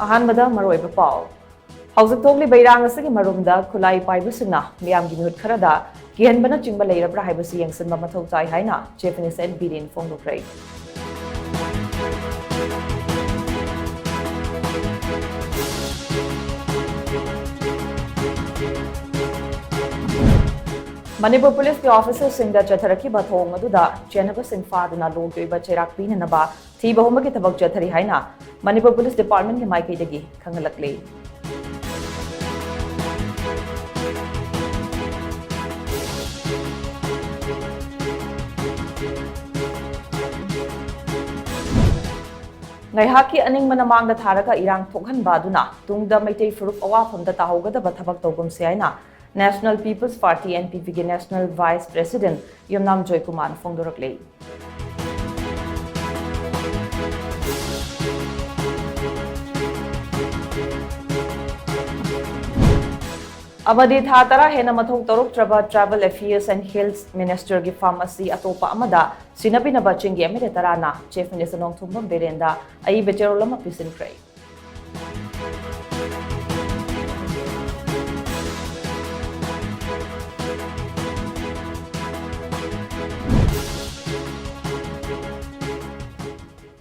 ꯑꯍꯥꯟꯕꯗ ꯃꯔꯨꯑꯣꯏꯕ ꯄꯥꯎ ꯍꯧꯖꯤꯛ ꯊꯣꯛꯂꯤꯕ ꯏꯔꯥꯡ ꯑꯁꯤꯒꯤ ꯃꯔꯨꯝꯗ ꯈꯨꯠꯂꯥꯏ ꯄꯥꯏꯕꯁꯤꯡꯅ ꯃꯤꯌꯥꯝꯒꯤ ꯃꯤꯍꯨꯠ ꯈꯔꯗ ꯀꯤꯍꯟꯕꯅꯆꯤꯡꯕ ꯂꯩꯔꯕ꯭ꯔꯥ ꯍꯥꯏꯕꯁꯤ ꯌꯦꯡꯁꯤꯟꯕ ꯃꯊꯧ ꯇꯥꯏ ꯍꯥꯏꯅ chief minister Biren ꯐꯣꯡꯗꯣꯛꯈ꯭ꯔꯦ꯫ Manipur Police के ऑफिसरसिंगदा चथरखिबा थोंग अदुदा चेनबसिंग फादुना लोगयोइबा चेराक पीननबा थीबा होमगी थबक चथरी हाइना Manipur Police Department के माइकैदगी खंगलकले। Ngaihaki aning manamangda tharaka irang thokhanba aduna tungda maitai furup awafamda tahogada thabak tawgum se haina National People's Party NPP के National Vice President Yumnam Joy Kumar फोंदोरकले। अबदी था तरा हेना मथौ तरुक ट्रबा travel affairs and health minister की pharmacy अतोपा अमदा सिनबिनबा चिंगी अमेरे तराना चीफ मिनिस्टर नोंथुंबम बेरेंदा अई बेचेरोलम पिसिनख्रे।